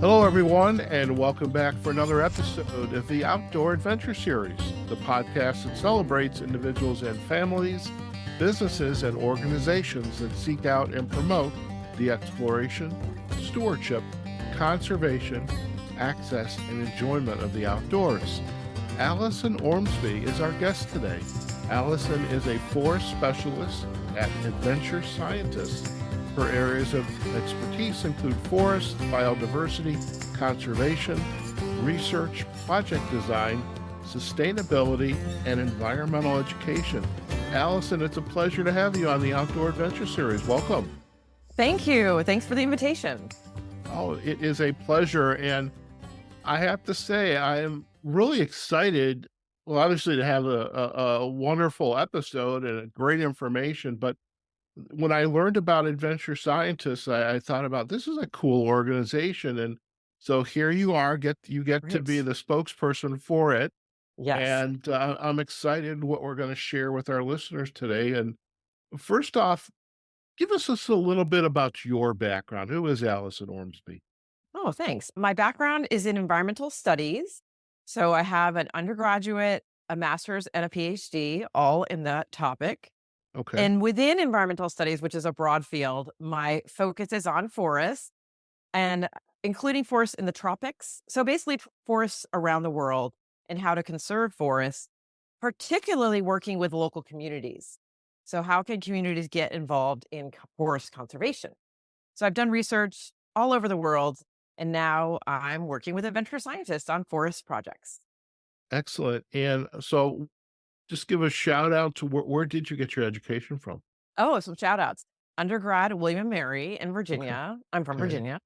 Hello, everyone, and welcome back for another episode of the Outdoor Adventure Series, the podcast that celebrates individuals and families, businesses, and organizations that seek out and promote the exploration, stewardship, conservation, access, and enjoyment of the outdoors. Allison Ormsby is our guest today. Allison is a forest specialist at Adventure Scientist. Her areas of expertise include forest, biodiversity, conservation, research, project design, sustainability, and environmental education. Allison, it's a pleasure to have you on the Outdoor Adventure Series. Welcome. Thank you. Thanks for the invitation. Oh, it is a pleasure. And I have to say, I am really excited, well, obviously, to have a wonderful episode and great information, but when I learned about Adventure Scientists, I thought about this is a cool organization, and so here you are. You get to be Great. the spokesperson for it, Yes. and I'm excited what we're going to share with our listeners today. And first off, give us just a little bit about your background. Who is Allison Ormsby? Oh, thanks. My background is in environmental studies. So I have an undergraduate, a master's, and a PhD, all in that topic. Okay, And within environmental studies, which is a broad field, my focus is on forests and including forests in the tropics. So basically, forests around the world and how to conserve forests, particularly working with local communities. So, how can communities get involved in forest conservation? So I've done research all over the world, and now I'm working with adventure scientists on forest projects. excellent. And so, just give a shout out to where did you get your education from? Oh, some shout outs. Undergrad, William and Mary in Okay, Virginia. I'm from okay, Virginia.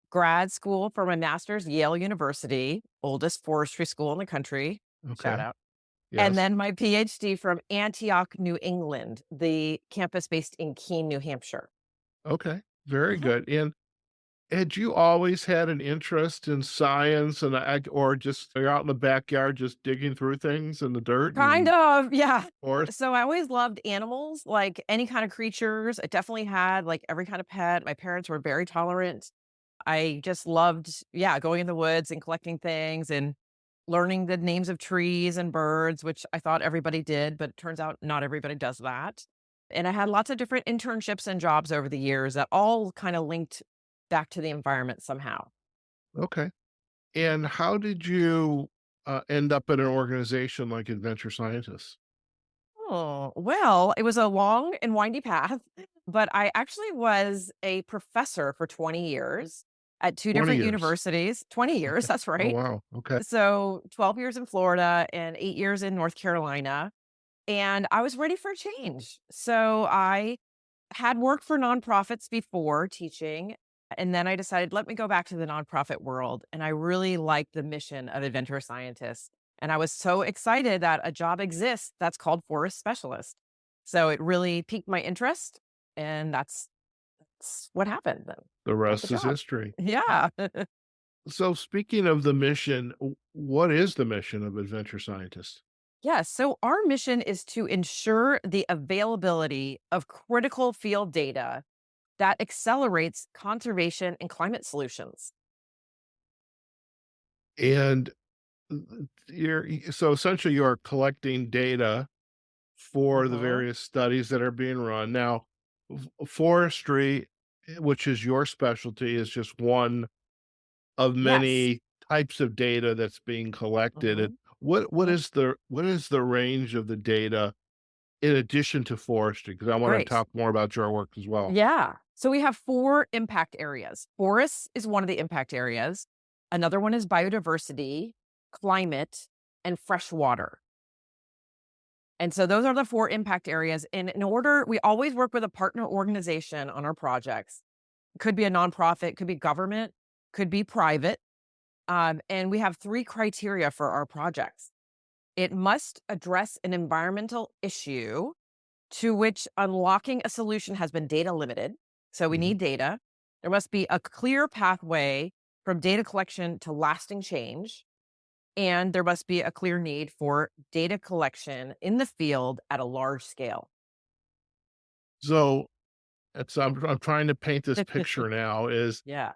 Grad school for my master's, Yale University, oldest forestry school in the country. Shout okay, out. And yes, then my PhD from Antioch, New England, the campus based in Keene, New Hampshire. okay, very Mhm. good. And had you always had an interest in science and or just you're out in the backyard just digging through things in the dirt Kind and of, yeah. forest? So I always loved animals, like any kind of creatures. I definitely had like every kind of pet. My parents were very tolerant. I just loved, yeah, going in the woods and collecting things and learning the names of trees and birds, which I thought everybody did, but it turns out not everybody does that. And I had lots of different internships and jobs over the years that all kind of linked back to the environment somehow. Okay. And how did you end up in an organization like Adventure Scientists? Oh, well, it was a long and windy path, but I actually was a professor for 20 years at 2 20 different years. universities. 20 years, Okay. that's Oh, right. wow. Okay. So 12 years in Florida and 8 years in North Carolina. And I was ready for a change. So I had worked for nonprofits before teaching. And then I decided, let me go back to the nonprofit world. And I really liked the mission of adventure scientists. And I was so excited that a job exists that's called forest specialist. So it really piqued my interest. And that's what happened then. The Got the rest is job. history. Yeah. So speaking of the mission, what is the mission of Adventure Scientists? Yes. So our mission is to ensure the availability of critical field data that accelerates conservation and climate solutions. And so essentially you're collecting data for the Mhm. various studies that are being run. Now, forestry, which is your specialty, is just one of Yes. many types of data that's being collected. And Mhm. what Mhm. is the range of the data in addition to forestry? Because I want to Great. talk more about your work as well. Yeah. So we have 4 impact areas. Forests is one of the impact areas. Another one is biodiversity, climate, and fresh water. And so those are the 4 impact areas. And in order, we always work with a partner organization on our projects. Could be a nonprofit, could be government, could be private. And we have 3 criteria for our projects. It must address an environmental issue to which unlocking a solution has been data limited. So we Mhm. need data. There must be a clear pathway from data collection to lasting change. And there must be a clear need for data collection in the field at a large scale. So I'm trying to paint this picture now is Yeah.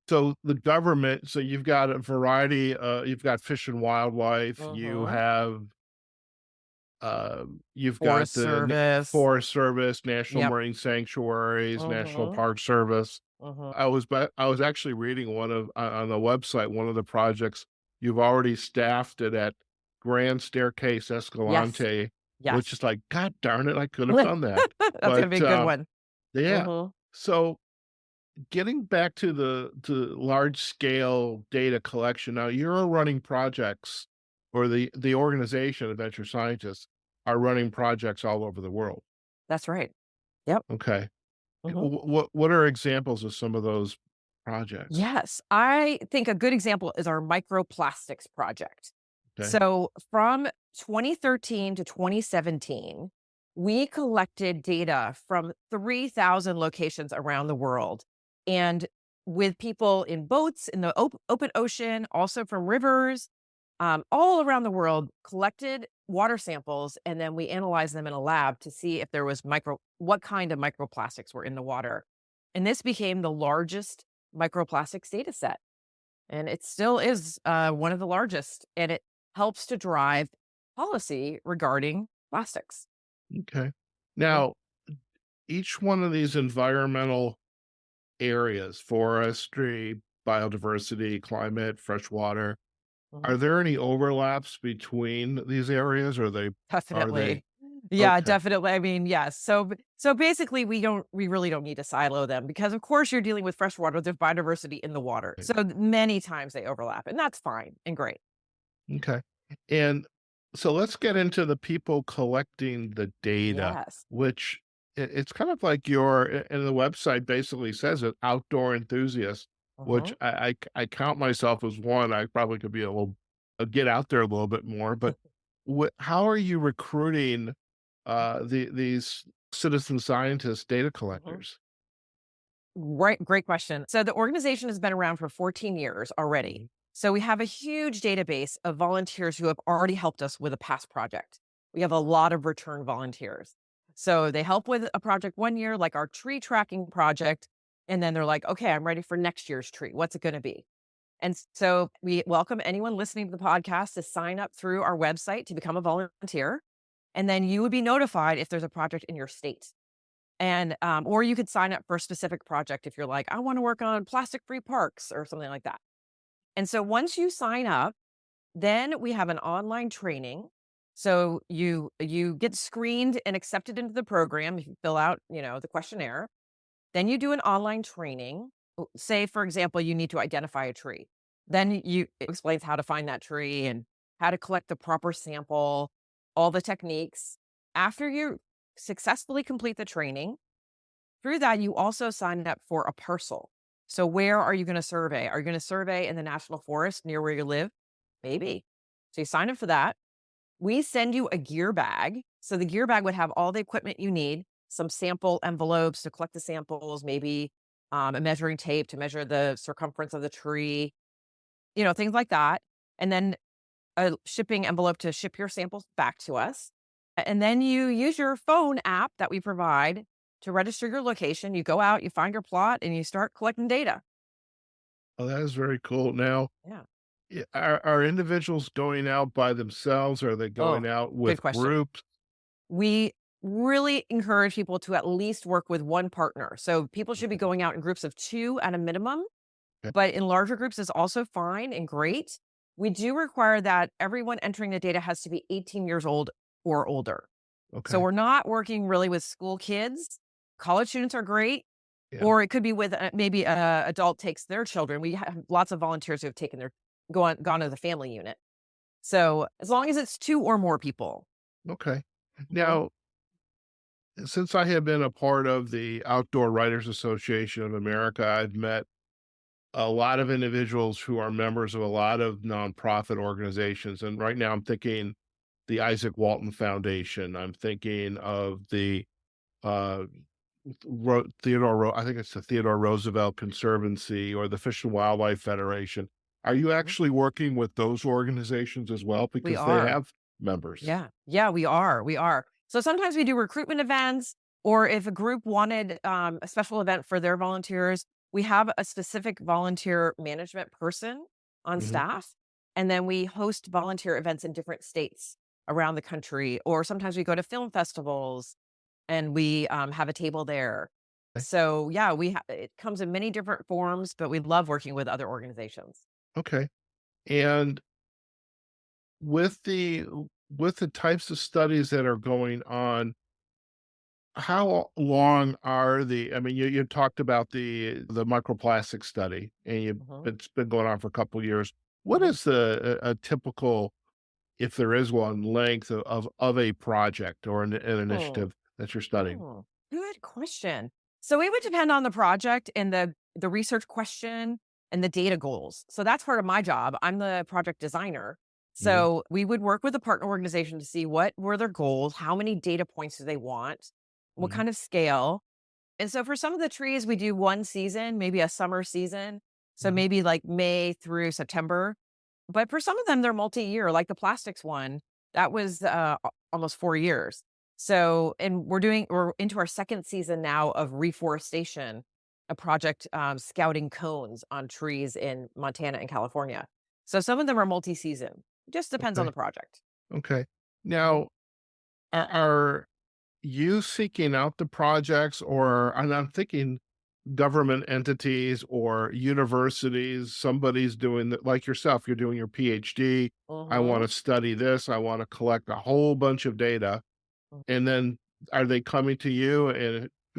So the government, so you've got a variety, you've got Fish and Wildlife, Hmm. you've got Forest the Service. Forest Service, National Yep. Marine Sanctuaries, National Hmm. Park Service. Hmm. I was actually reading one of on the website, one of the projects, you've already staffed it at Grand Staircase Yes. Escalante, which Yes. is like, God darn it, I could have done that. That's gonna But, be a good one. yeah. Hmm. So getting back to the to large scale data collection, now you're running projects, or the organization, Adventure Scientists, are running projects all over the world. That's right. Yep. Okay. Hmm. What are examples of some of those projects? Yes. I think a good example is our microplastics project. Okay. So from 2013 to 2017, we collected data from 3,000 locations around the world. And with people in boats in the open ocean, also from rivers, all around the world, collected water samples. And then we analyzed them in a lab to see if there was what kind of microplastics were in the water. And this became the largest microplastics data set. And it still is one of the largest. And it helps to drive policy regarding plastics. Okay. Mhm, Now, each one of these environmental areas, forestry, biodiversity, climate, freshwater, mhm. are there any overlaps between these areas? Or are they Definitely. Yeah, okay? definitely. I mean, yes. So basically we really don't need to silo them because of course you're dealing with fresh water, there's biodiversity in the water. So many times they overlap and that's fine and great. Okay. And so let's get into the people collecting the data, Yes. which it's kind of like and the website basically says it, outdoor enthusiast, which Mhm. I count myself as one. I probably could be a little, get out there a little bit more, but how are you recruiting these citizen scientists, data Mhm. collectors? Right, great question. So the organization has been around for 14 years already. Mhm. So we have a huge database of volunteers who have already helped us with a past project. We have a lot of return volunteers. So they help with a project one year, like our tree tracking project. And then they're like, okay, I'm ready for next year's tree. What's it going to be? And so we welcome anyone listening to the podcast to sign up through our website to become a volunteer. And then you would be notified if there's a project in your state. And, or you could sign up for a specific project if you're like, I want to work on plastic free parks or something like that. And so once you sign up, then we have an online training. So you get screened and accepted into the program if you fill out, the questionnaire. Then you do an online training. Say, for example, you need to identify a tree. Then it explains how to find that tree and how to collect the proper sample, all the techniques. After you successfully complete the training, through that, you also signed up for a parcel. So where are you going to survey? Are you going to survey in the national forest near where you live? Maybe. So you sign up for that. We send you a gear bag. So the gear bag would have all the equipment you need, some sample envelopes to collect the samples, maybe a measuring tape to measure the circumference of the tree, things like that. And then a shipping envelope to ship your samples back to us. And then you use your phone app that we provide to register your location. You go out, you find your plot, and you start collecting data. Oh, that is very cool. Now, Yeah. are individuals going out by themselves? Or are they going Oh, out good with question. groups? We really encourage people to at least work with one partner. So people should be Okay. going out in groups of two at a minimum, Okay. but in larger groups is also fine and great. We do require that everyone entering the data has to be 18 years old or older. So Okay. we're not working really with school kids. College students are great, Yeah. or it could be with maybe a adult takes their children. We have lots of volunteers who have taken gone to the family unit. So as long as it's two or more people. Okay. Mhm. Now, since I have been a part of the Outdoor Writers Association of America, I've met a lot of individuals who are members of a lot of nonprofit organizations. And right now I'm thinking the Isaac Walton Foundation. I'm thinking of the uh, I think it's the Theodore Roosevelt Conservancy, or the Fish and Wildlife Federation. Are you Mhm. actually working with those organizations as well? We Because they are. have members. Yeah. Yeah, we are. We are. So sometimes we do recruitment events, or if a group wanted a special event for their volunteers, we have a specific volunteer management person on Hmm. staff, and then we host volunteer events in different states around the country, or sometimes we go to film festivals and we have a table there. So yeah, it comes in many different forms, but we love working with other organizations. Okay. And with the with the types of studies that are going on, how long are I mean, you talked about the microplastic study, and Hmm. it's been going on for a couple of years. What Hmm. is a typical, if there is one, length of a project or an Hmm. initiative that you're studying? Hmm. Good question. So it would depend on the project and the research question and the data goals. So that's part of my job. I'm the project designer. Mhm, So we would work with a partner organization to see what were their goals, how many data points do they want, what mhm, kind of scale. And so for some of the trees, we do one season, maybe a summer season. So mhm. maybe like May through September. But for some of them, they're multi-year, like the plastics one. That was almost 4 years. So, and we're into our second season now of Reforestation, a project scouting cones on trees in Montana and California. So some of them are multi-season. It just depends on Okay, the project. okay. Mhm. Now, are you seeking out the projects, or and I'm thinking government entities or universities, somebody's doing that like yourself, you're doing your PhD. I want Mhm. to study this. I want to collect a whole bunch of data. And then are they coming to you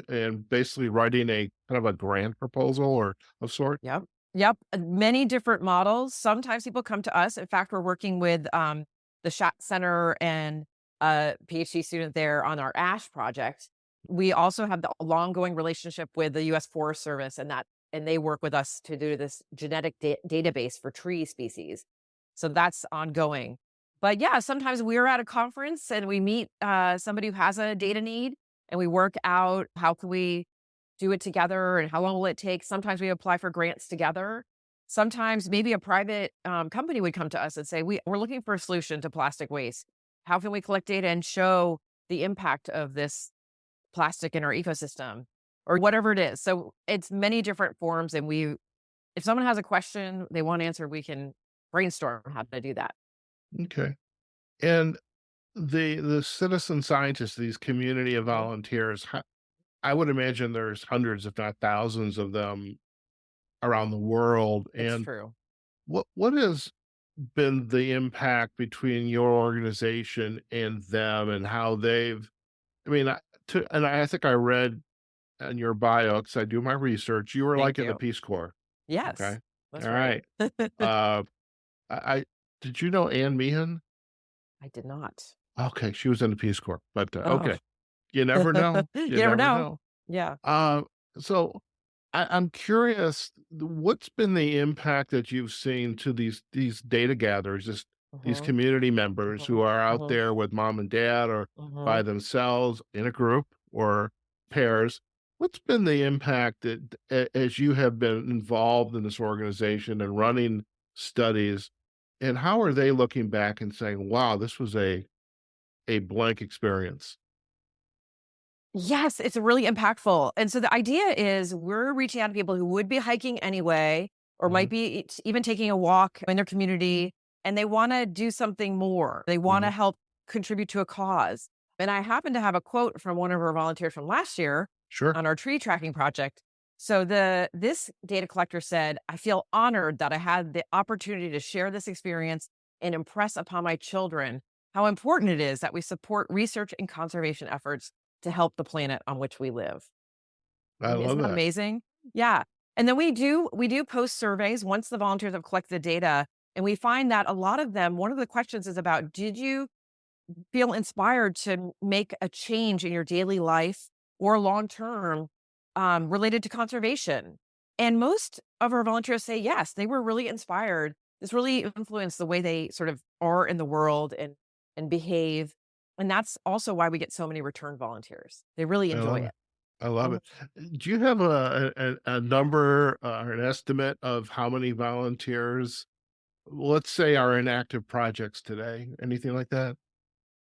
and basically writing a kind of a grant proposal or of sort? Yep. Yep. Many different models. Sometimes people come to us. In fact, we're working with the Shot Center and a PhD student there on our ash project. We also have the long going relationship with the US Forest Service, and they work with us to do this genetic database for tree species. So that's ongoing. But yeah, sometimes we're at a conference and we meet somebody who has a data need, and we work out how can we do it together and how long will it take. Sometimes we apply for grants together. Sometimes maybe a private company would come to us and say, we're looking for a solution to plastic waste. How can we collect data and show the impact of this plastic in our ecosystem or whatever it is? So it's many different forms. And if someone has a question they want answered, we can brainstorm how to do that. Okay. And the citizen scientists, these community of Mhm. volunteers, I would imagine there's hundreds, if not thousands of them around the world. It's And true. what has been the impact between your organization and them, and how they've, I mean, and I think I read in your bio, because I do my research, you were like Thank in the you. Peace Corps. Yes, Okay. that's All right. right. Uh, I did you know Ann Meehan? I did not. Okay. She was in the Peace Corps, but Oh, okay. You never know. you You never never know. know. Yeah. Uh, so I'm curious, what's been the impact that you've seen to these data gatherers, these Mhm. community members who Mhm. are out Mhm. there with mom and dad or by Mhm. themselves in a group or pairs? What's been the impact that as you have been involved in this organization and running studies, and how are they looking back and saying, "Wow, this was a blank experience"? Yes, it's really impactful. And so the idea is we're reaching out to people who would be hiking anyway, or Hmm. might be even taking a walk in their community, and they want to do something more. They want Hmm. to help contribute to a cause. And I happen to have a quote from one of our volunteers from last year Sure. on our tree tracking project. So this data collector said, "I feel honored that I had the opportunity to share this experience and impress upon my children how important it is that we support research and conservation efforts to help the planet on which we live." I Isn't love that that. amazing? Yeah. And then we do post surveys once the volunteers have collected the data, and we find that a lot of them, one of the questions is about, did you feel inspired to make a change in your daily life or long term related to conservation? And most of our volunteers say yes, they were really inspired. This really influenced the way they sort of are in the world and behave. And that's also why we get so many return volunteers. They really I enjoy love it. it. I love Mhm. it. Do you have a number, or an estimate of how many volunteers, let's say, are in active projects today? Anything like that?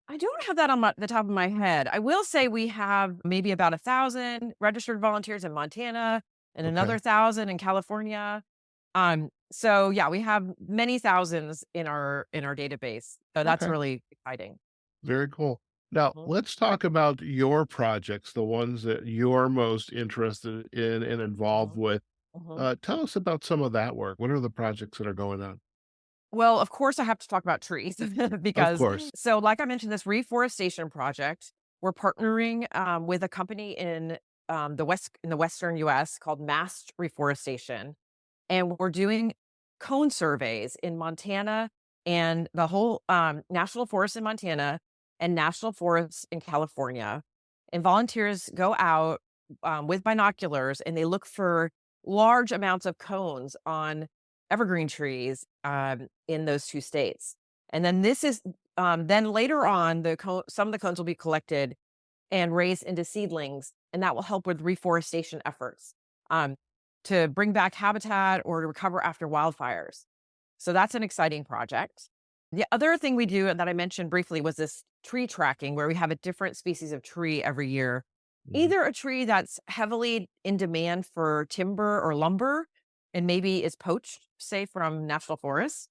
I don't have that on the top of my head. I will say we have maybe about 1,000 registered volunteers in Montana and another Okay. 1,000 in California. So yeah, we have many thousands in our database. So that's Okay. really exciting. Very cool. Now, Mhm, let's talk about your projects, the ones that you're most interested in and involved mhm, with. mhm. Tell us about some of that work. What are the projects that are going on? Well, of course, I have to talk about trees Of because, course. so like I mentioned, this reforestation project, we're partnering with a company in the Western U.S. called Mast Reforestation, and we're doing cone surveys in Montana and the whole national forest in Montana and national forests in California. And volunteers go out with binoculars and they look for large amounts of cones on evergreen trees in those two states. And then then later on, some of the cones will be collected and raised into seedlings, and that will help with reforestation efforts um, to bring back habitat or to recover after wildfires. So that's an exciting project. The other thing we do that I mentioned briefly was this tree tracking, where we have a different species of tree every year. Mhm. Either a tree that's heavily in demand for timber or lumber and maybe is poached, say from national forests.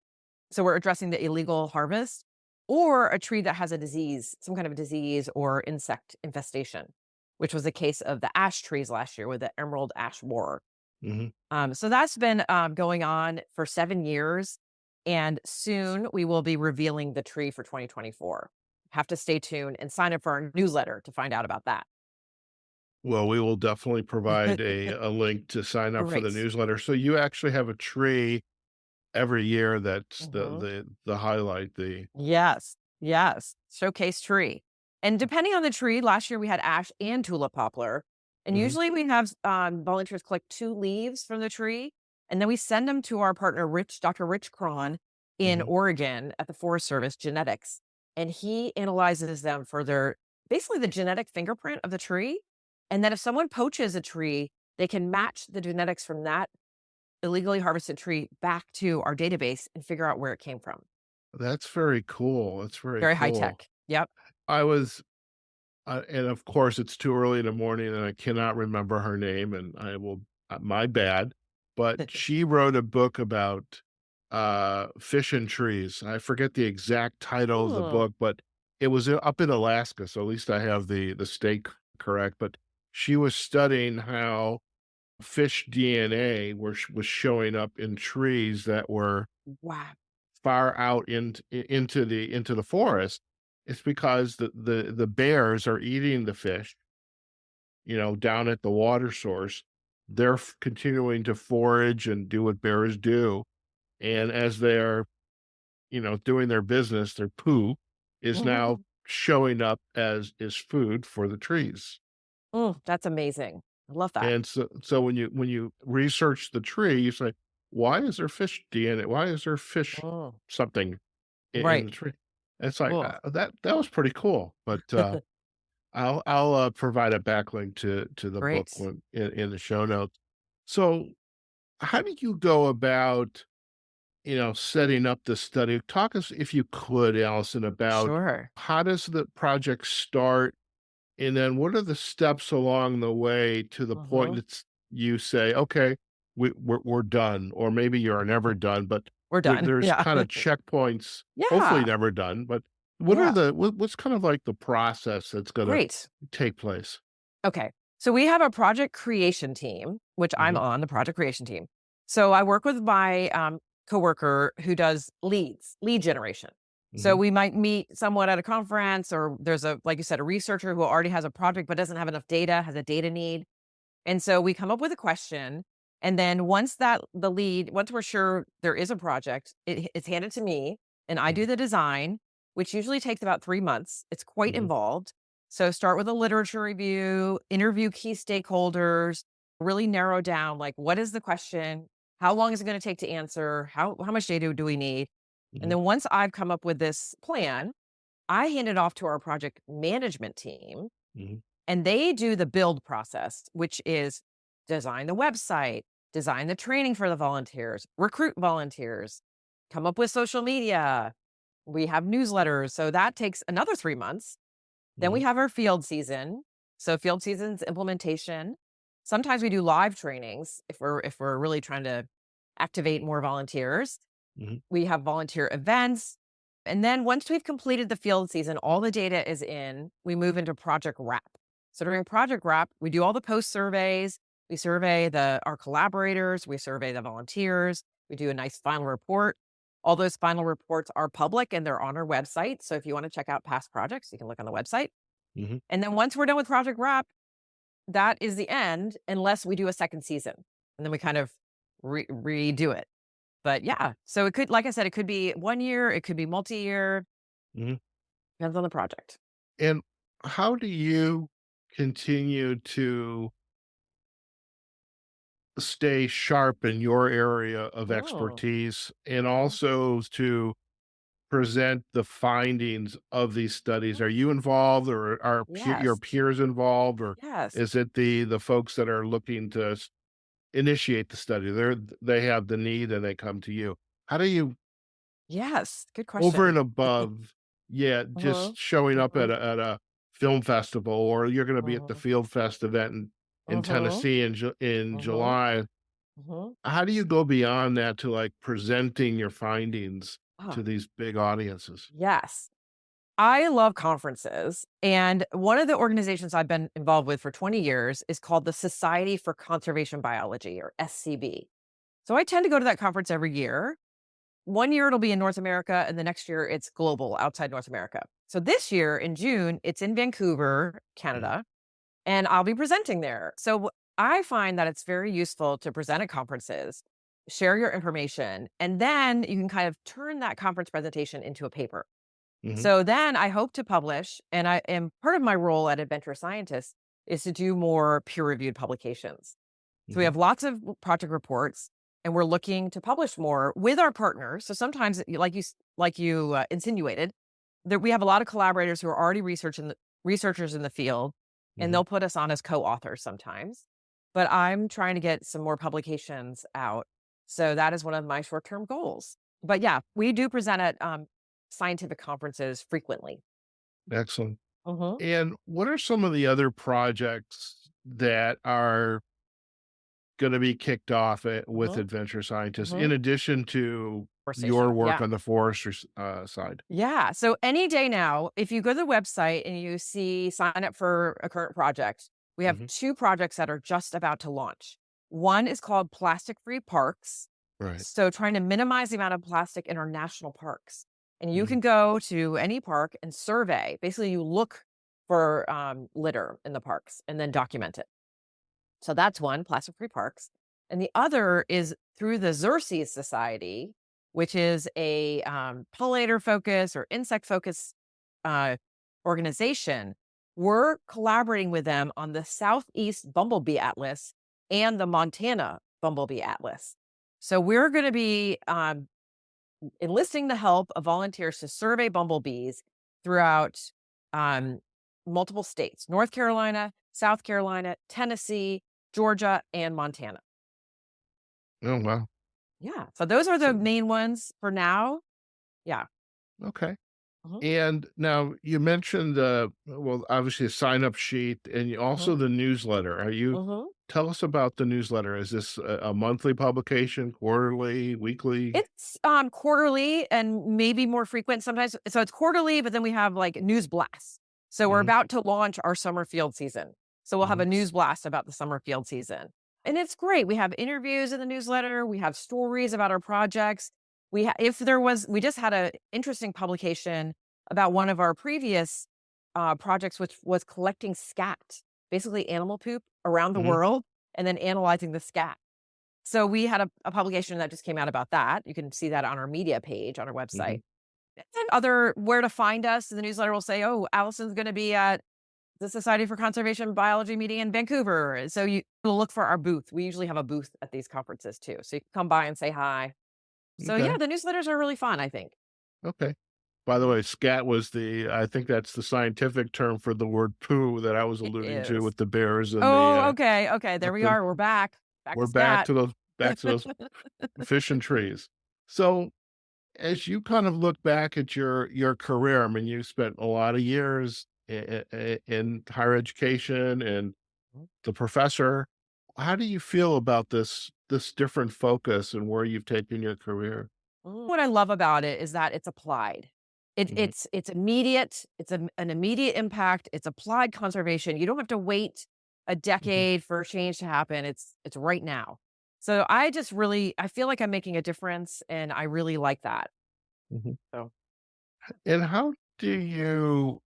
So we're addressing the illegal harvest, or a tree that has a disease, some kind of a disease or insect infestation, which was the case of the ash trees last year with the emerald ash borer. Mhm. So that's been going on for 7 years. And soon we will be revealing the tree for 2024. Have to stay tuned and sign up for our newsletter to find out about that. Well, we will definitely provide a link to sign up for the Great. newsletter. So you actually have a tree every year that's Mhm. the highlight, the Yes, yes, showcase tree. And depending on the tree, last year we had ash and tulip poplar. And Mhm. usually we have volunteers collect 2 leaves from the tree, and then we send them to our partner, Dr. Rich Cron in Mhm. Oregon at the Forest Service Genetics. And he analyzes them for their basically the genetic fingerprint of the tree. And then if someone poaches a tree, they can match the genetics from that illegally harvested tree back to our database and figure out where it came from. That's very cool. That's very Very high cool. tech. Yep. I was and of course, it's too early in the morning, and I cannot remember her name, and I will my bad, but she wrote a book about, fish and trees. I forget the exact title of the Hmm. book, but it was, up in Alaska, so at least I have the state correct, but she was studying how fish DNA was showing up in trees that were Wow. far out into the forest. It's because the bears are eating the fish, down at the water source. They're continuing to forage and do what bears do. And as they're, doing their business, their poo is now showing up as is food for the trees. Mm, that's amazing. I love that. And so when you research the tree, you say, why is there fish DNA? Why is there fish Mm, something in right. the tree? It's like Cool. that was pretty cool. But I'll provide a backlink to the book Great. when in the show notes. So how do you go about, setting up the study? Talk us, if you could, Allison, about Sure. how does the project start, and then what are the steps along the way to the point Mhm. that you say, okay, we're done, or maybe you're never done, but We're done. there's Yeah. kind of checkpoints, hopefully Yeah. never done, but Yeah. what's kind of like the process that's going to Great. take place? Okay. So we have a project creation team, which I'm Hmm. on the project creation team. So I work with my coworker who does lead generation. So Hmm. we might meet someone at a conference, or there's like you said, a researcher who already has a project but doesn't have enough data, has a data need. And so we come up with a question. And then once we're sure there is a project, it's handed to me and I do Hmm. the design, which usually takes about 3 months. It's quite Hmm. involved. So start with a literature review, interview key stakeholders, really narrow down like what is the question? How long is it going to take to answer? How much data do we need? And Hmm. then once I've come up with this plan, I hand it off to our project management team Hmm. and they do the build process, which is design the website, design the training for the volunteers, recruit volunteers, come up with social media. We have newsletters. So that takes another 3 months. Then we Hmm. have our field season. So field season's implementation. Sometimes we do live trainings if we're really trying to activate more volunteers. Mhm. We have volunteer events. And then once we've completed the field season, all the data is in, we move into project wrap. So during project wrap, we do all the post surveys, we survey our collaborators, we survey the volunteers, we do a nice final report. All those final reports are public and they're on our website. So if you want to check out past projects, you can look on the website. Mhm. And then once we're done with project wrap, that is the end unless we do a second season. And then we kind of redo it. But yeah, so it could, like I said, it could be 1 year, it could be multi-year, Mhm. depends on the project. And how do you continue to stay sharp in your area of Oh, expertise and mhm, also to present the findings of these studies? mhm. Are you involved or are your Yes, peers involved, or yes, is it the folks that are looking to initiate the study? They have the need and they come to you. How do you, yes, good over question. and above, yeah, Mhm, just showing up mhm, at a film festival, or you're going to be at the mhm, Field Fest event in mhm, Tennessee in mhm, July? mhm. How do you go beyond that to like presenting your findings to Ah, these big audiences? yes. I love conferences, and one of the organizations I've been involved with for 20 years is called the Society for Conservation Biology, or SCB. So I tend to go to that conference every year. 1 year it'll be in North America, and the next year it's global outside North America. So this year in June, it's in Vancouver, Mhm. Canada, and I'll be presenting there. So I find that it's very useful to present at conferences, share your information, and then you can kind of turn that conference presentation into a paper. Mhm. So then I hope to publish, and I am part of my role at Adventure Scientist is to do more peer reviewed publications. So we Mhm. have lots of project reports, and we're looking to publish more with our partners. So sometimes, like you insinuated, that we have a lot of collaborators who are already researchers in the field, and Mhm. they'll put us on as co-authors sometimes. But I'm trying to get some more publications out, so that is one of my short-term goals. But yeah, we do present at scientific conferences frequently. Excellent. Hmm. And what are some of the other projects that are going to be kicked off with Hmm. Adventure Scientists Hmm. in addition to your Forestation, work yeah. on the forestry side? Yeah. So any day now, if you go to the website and you see sign up for a current project, we have Mhm. two projects that are just about to launch. One is called Plastic Free Parks. Right. So trying to minimize the amount of plastic in our national parks. And you Mhm. can go to any park and survey. Basically, you look for litter in the parks and then document it. So that's one, plastic free parks. And the other is through the Xerces Society, which is a pollinator focus or insect focus uh, organization. We're collaborating with them on the Southeast Bumblebee Atlas and the Montana Bumblebee Atlas. So we're going to be enlisting the help of volunteers to survey bumblebees throughout um, multiple states: North Carolina, South Carolina, Tennessee, Georgia, and Montana. Oh, wow. Yeah. So those are the So, main ones for now. Yeah. okay. Hmm. And now you mentioned, well, obviously a sign up sheet and Hmm. also the newsletter. Hmm. Tell us about the newsletter. Is this a monthly publication, quarterly, weekly? It's quarterly and maybe more frequent sometimes. So it's quarterly, but then we have like news blasts. So we're Hmm. about to launch our summer field season. So we'll have Hmm. a news blast about the summer field season. And it's great. We have interviews in the newsletter, we have stories about our projects. If there was we just had a interesting publication about one of our previous projects, which was collecting scat, basically animal poop around the Hmm. world, and then analyzing the scat. So we had a publication that just came out about that. You can see that on our media page on our Hmm. website. And other where to find us. The newsletter will say, "Oh, Allison's going to be at the Society for Conservation Biology meeting in Vancouver." So you will look for our booth. We usually have a booth at these conferences too. So you can come by and say hi. So yeah, Okay. the newsletters are really fun, I think. Okay. By the Mhm. way, scat was I think that's the scientific term for the word poo that I was It alluding to is. with the bears and Oh, okay. Okay. There up we in, are. We're back. Back we're to scat. back to those fish and trees. So as you kind of look back at your career, I mean, you spent a lot of years in higher education and the professor. How do you feel about this different focus and where you've taken your career? What I love about it is that it's applied. Mhm, It's immediate. It's an immediate impact. It's applied conservation. You don't have to wait a mhm, decade for change to happen. It's right now. So I feel like I'm making a difference, and I really like that. mhm. So And how do you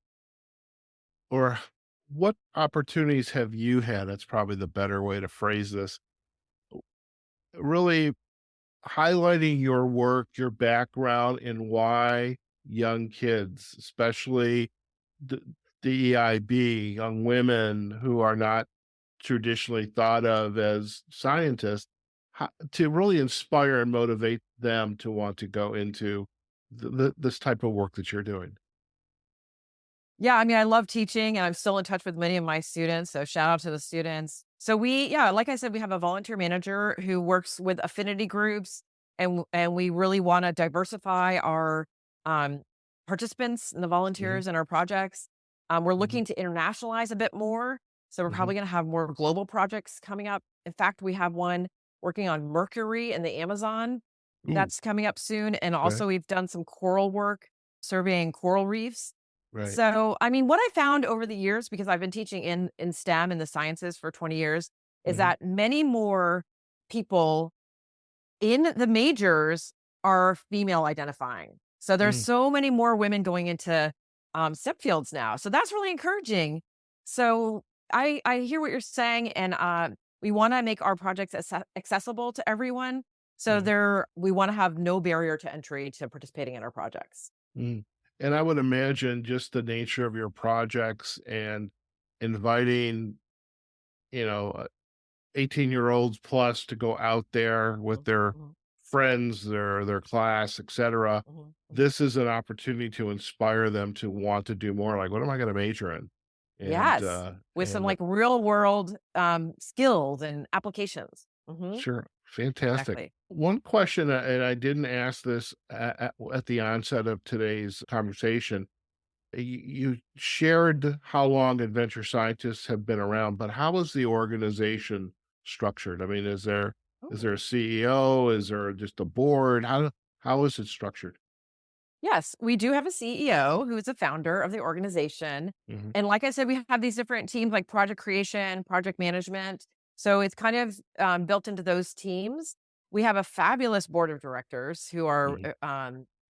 or what opportunities have you had? That's probably the better way to phrase this. Really highlighting your work, your background, and why young kids, especially D DEIB, young women who are not traditionally thought of as scientists, to really inspire and motivate them to want to go into this type of work that you're doing. yeah, I mean, I love teaching, and I'm still in touch with many of my students. So shout out to the students. So yeah, like I said, we have a volunteer manager who works with affinity groups, and we really want to diversify our um, participants and the Mhm, volunteers in our projects. We're mhm, looking to internationalize a bit more, so we're mhm. probably going to have more global projects coming up. In fact, we have one working on mercury in the Amazon Ooh, that's coming up soon, and okay, also we've done some coral work surveying coral reefs. right. So, I mean, what I found over the years, because I've been teaching in STEM and the sciences for 20 years, is Mhm, that many more people in the majors are female identifying. So there's mm, so many more women going into STEM fields now. So that's really encouraging. So I hear what you're saying, and we want to make our projects accessible to everyone. So mhm, we want to have no barrier to entry to participating in our projects. mm. And I would imagine just the nature of your projects and inviting, you know, 18-year-olds plus to go out there with Mhm, their mhm, friends, their class, etcetera. mhm, mhm. This is an opportunity to inspire them to want to do more, like, "What am I gonna major in?" Yes, with some, And like, real world, skills and applications. Mhm, sure, fantastic. exactly. One question, and I didn't ask this at the onset of today's conversation. You shared how long adventure scientists have been around, but how is the organization structured? I mean, is Ooh. there a CEO? Is there just a board? How is it structured? Yes, we do have a CEO who is a founder of the organization, Mhm, and like I said, we have these different teams like project creation, project management, so it's kind of, built into those teams. We have a fabulous board of directors mhm,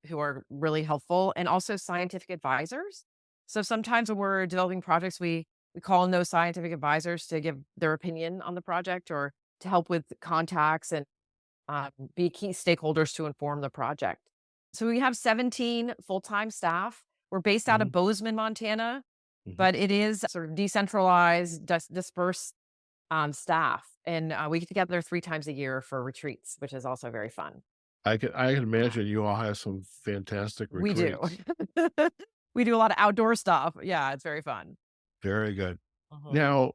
who are really helpful, and also scientific advisors. So sometimes when we're developing projects, we call in those scientific advisors to give their opinion on the project or to help with contacts and be key stakeholders to inform the project. So we have 17 full-time staff. We're based out of mhm, Bozeman, Montana, mhm. but it is sort of decentralized, dispersed staff. And we get together 3 times a year for retreats, which is also very fun. I can Yeah, imagine you all have some fantastic we do. retreats. We do a lot of outdoor stuff. Yeah, it's very fun. Very good. Mhm. Now,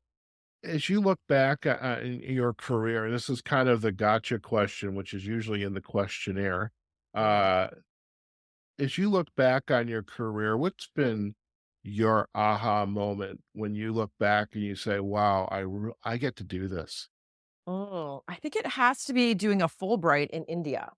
as you look back, in your career, this is kind of the gotcha question, which is usually in the questionnaire. Mhm. Uh, as you look back on your career, what's been your aha moment when you look back and you say, "Wow, I get to do this." Oh, I think it has to be doing a Fulbright in India.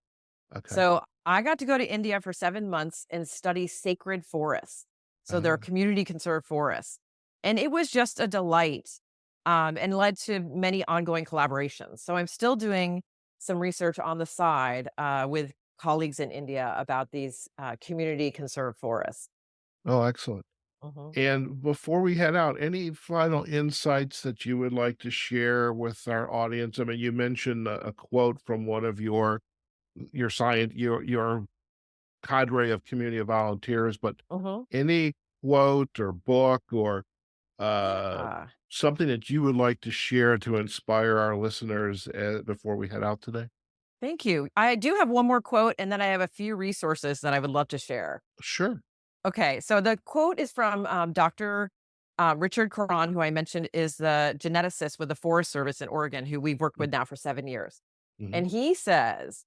Okay. So I got to go to India for 7 months and study sacred forests. So they're Uh, community conserved forests. And it was just a delight and led to many ongoing collaborations. So I'm still doing some research on the side with colleagues in India about these community conserved forests. oh, excellent. Mhm. And before we head out, any final insights that you would like to share with our audience? I mean, you mentioned a quote from one of your science your cadre of community volunteers, but Mhm. any quote or book or uh, Yeah. something that you would like to share to inspire our listeners before we head out today? Thank you. I do have one more quote, and then I have a few resources that I would love to share. Sure. Okay, so the quote is from Dr. Richard Coran, who I mentioned is the geneticist with the Forest Service in Oregon, who we've worked with now for 7 years. Mm-hmm. And he says,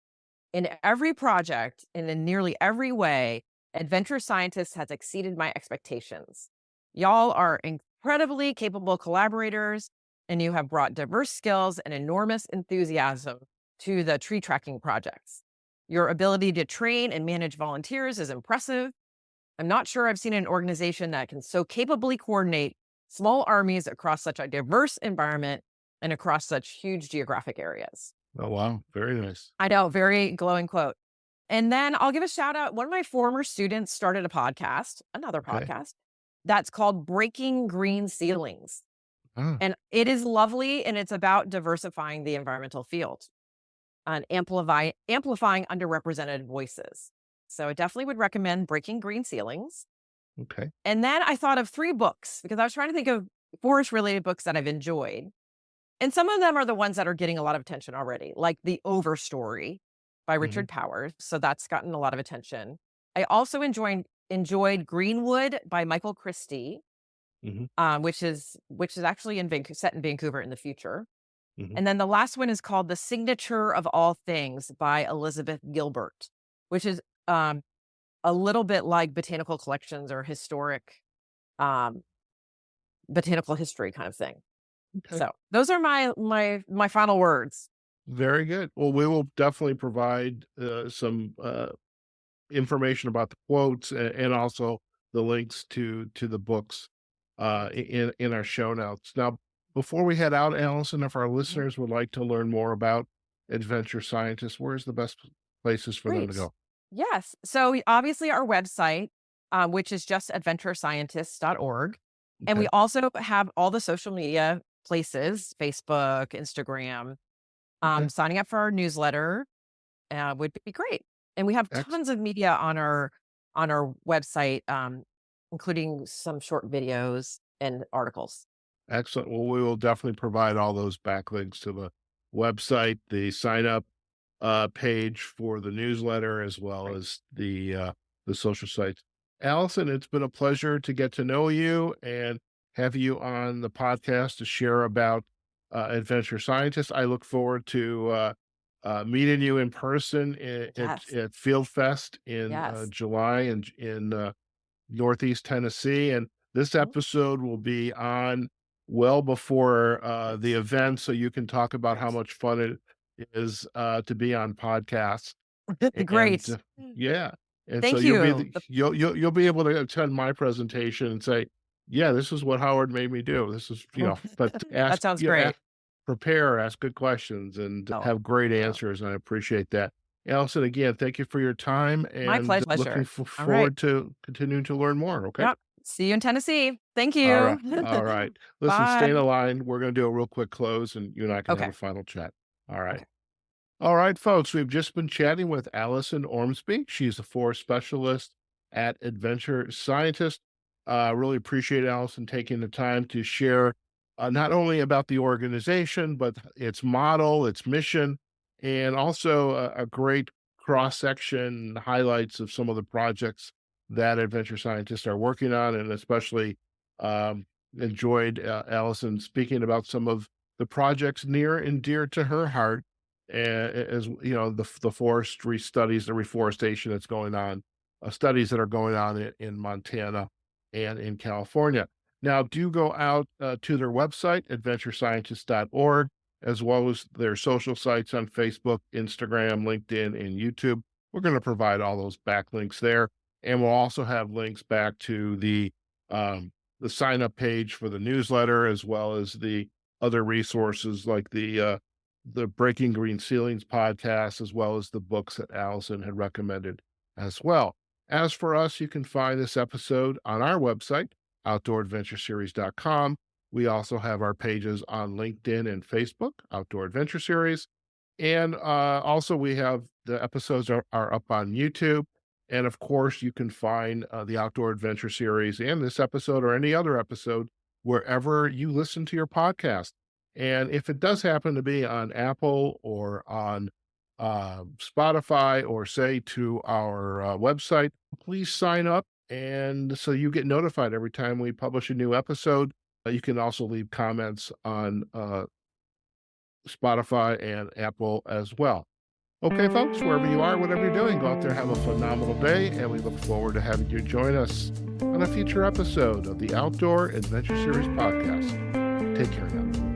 in every project and in nearly every way, adventure scientists has exceeded my expectations. Y'all are incredibly capable collaborators, and you have brought diverse skills and enormous enthusiasm to the tree tracking projects. Your ability to train and manage volunteers is impressive. I'm not sure I've seen an organization that can so capably coordinate small armies across such a diverse environment and across such huge geographic areas. Oh, wow. Very nice. I know, very glowing quote. And then I'll give a shout out. One of my former students started a podcast, another Okay. podcast, that's called Breaking Green Ceilings. Ah, And it is lovely, and it's about diversifying the environmental field and amplifying underrepresented voices. So I definitely would recommend Breaking Green Ceilings. okay. And then I thought of 3 books because I was trying to think of forest-related books that I've enjoyed. And some of them are the ones that are getting a lot of attention already, like The Overstory by Hmm. Richard Powers. So that's gotten a lot of attention. I also enjoyed Greenwood by Michael Christie, Hmm. which is actually set in Vancouver in the future. Hmm. And then the last one is called The Signature of All Things by Elizabeth Gilbert, which is a little bit like botanical collections or historic um, botanical history kind of thing. Okay. So those are my final words. Very good. Well, we will definitely provide some information about the quotes and also the links to the books in our show notes. Now, before we head out, Allison, if our Mhm. listeners would like to learn more about adventure scientists, where's the best places for them to Great. go? Yes. So obviously our website, which is just adventurescientists.org. And we Okay. also have all the social media places, Facebook, Instagram. Okay. Signing up for our newsletter would be great. And we have Ex- tons of media on our website, including some short videos and articles. Excellent. Well, we will definitely provide all those backlinks to the website, the sign up page for the newsletter, as well Great. as the social sites. Allison, it's been a pleasure to get to know you and have you on the podcast to share about adventure scientists. I look forward to meeting you in person Yes. at Field Fest in Yes. July in Northeast Tennessee. And this Mhm. episode will be on well before the Great. event, so you can talk about how Great. much fun it is to be on podcasts. And Great. yeah, and so Thank you. you'll be able to attend my presentation and say, yeah, this is what Howard made me do. This is but That ask sounds great. prepare, ask good questions, and Oh, have great oh, answers. And I appreciate that. Allison, again, thank you for your time, my and looking pleasure. All right. forward to continuing to learn more. Okay. Yep. See you in Tennessee. Thank All you. right. All right. Listen, stay in Bye. the line. We're going to do a real quick close, and you and I can have Okay. a final chat. All right. Okay. All right, folks. We've just been chatting with Allison Ormsby. She's a forest specialist at Adventure Scientist. Really appreciate Allison taking the time to share not only about the organization, but its model, its mission, and also a great cross section highlights of some of the projects that Adventure Scientists are working on, and especially um, enjoyed Allison speaking about some of the projects near and dear to her heart, as you know, the forestry studies, the reforestation that's going on, studies that are going on in Montana and in California. Now, do go out to their website, adventurescientist.org, as well as their social sites on Facebook, Instagram, LinkedIn, and YouTube. We're going to provide all those backlinks there. And we'll also have links back to the sign up page for the newsletter, as well as the other resources like the Breaking Green Ceilings podcast, as well as the books that Allison had recommended as well. As for us, you can find this episode on our website, outdooradventureseries.com. We also have our pages on LinkedIn and Facebook, Outdoor Adventure Series. And also, we have the episodes are up on YouTube. And of course, you can find the Outdoor Adventure Series and this episode or any other episode wherever you listen to your podcast. And if it does happen to be on Apple or on Spotify, or say to our website, please sign up. And so you get notified every time we publish a new episode. You can also leave comments on Spotify and Apple as well. Okay, folks, wherever you are, whatever you're doing, go out there, have a phenomenal day, and we look forward to having you join us on a future episode of the Outdoor Adventure Series podcast. Take care now.